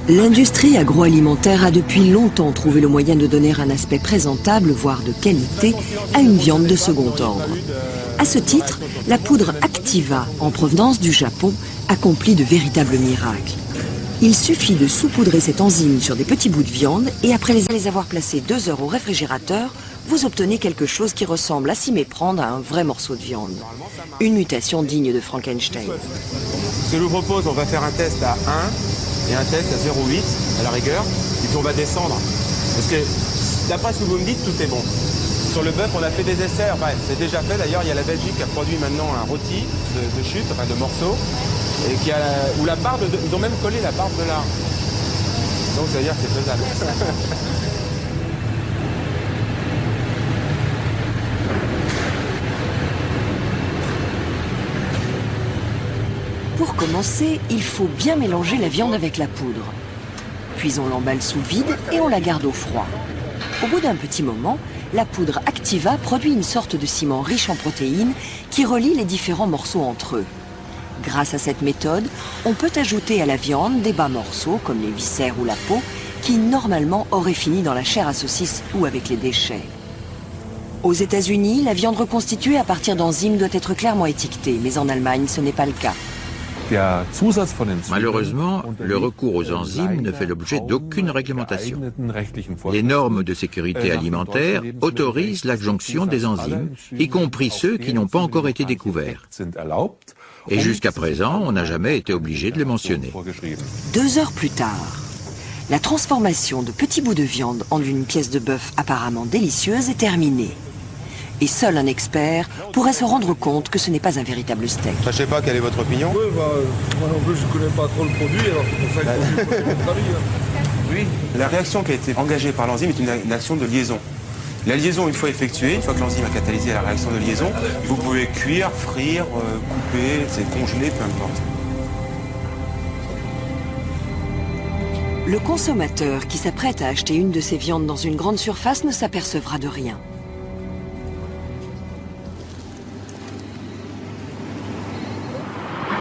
L'industrie agroalimentaire a depuis longtemps trouvé le moyen de donner un aspect présentable, voire de qualité, à une viande de second ordre. À ce titre, la poudre Activa, en provenance du Japon, accomplit de véritables miracles. Il suffit de saupoudrer cette enzyme sur des petits bouts de viande et après les avoir placés 2 heures au réfrigérateur, vous obtenez quelque chose qui ressemble à s'y méprendre à un vrai morceau de viande. Une mutation digne de Frankenstein. Ce que je vous propose, on va faire un test à 1 et un test à 0,8 à la rigueur, et puis on va descendre. Parce que d'après ce que vous me dites, tout est bon. Sur le bœuf, on a fait des essais, enfin c'est déjà fait d'ailleurs, il y a la Belgique qui a produit maintenant un rôti de chute, enfin de morceaux, et où la barbe, ils ont même collé la barbe de lard. Donc ça veut dire que c'est faisable. Pour commencer, il faut bien mélanger la viande avec la poudre. Puis on l'emballe sous vide et on la garde au froid. Au bout d'un petit moment, la poudre Activa produit une sorte de ciment riche en protéines qui relie les différents morceaux entre eux. Grâce à cette méthode, on peut ajouter à la viande des bas morceaux, comme les viscères ou la peau, qui normalement auraient fini dans la chair à saucisse ou avec les déchets. Aux États-Unis, la viande reconstituée à partir d'enzymes doit être clairement étiquetée, mais en Allemagne, ce n'est pas le cas. Malheureusement, le recours aux enzymes ne fait l'objet d'aucune réglementation. Les normes de sécurité alimentaire autorisent l'adjonction des enzymes, y compris ceux qui n'ont pas encore été découverts. Et jusqu'à présent, on n'a jamais été obligé de les mentionner. 2 heures plus tard, la transformation de petits bouts de viande en une pièce de bœuf apparemment délicieuse est terminée. Et seul un expert pourrait se rendre compte que ce n'est pas un véritable steak. Je ne sais pas, quelle est votre opinion? Oui, moi non plus, je ne connais pas trop le produit, alors c'est pour ça que je pose votre avis. Oui, la réaction qui a été engagée par l'enzyme est une action de liaison. La liaison, une fois effectuée, une fois que l'enzyme a catalysé la réaction de liaison, vous pouvez cuire, frire, couper, congeler, peu importe. Le consommateur qui s'apprête à acheter une de ces viandes dans une grande surface ne s'apercevra de rien.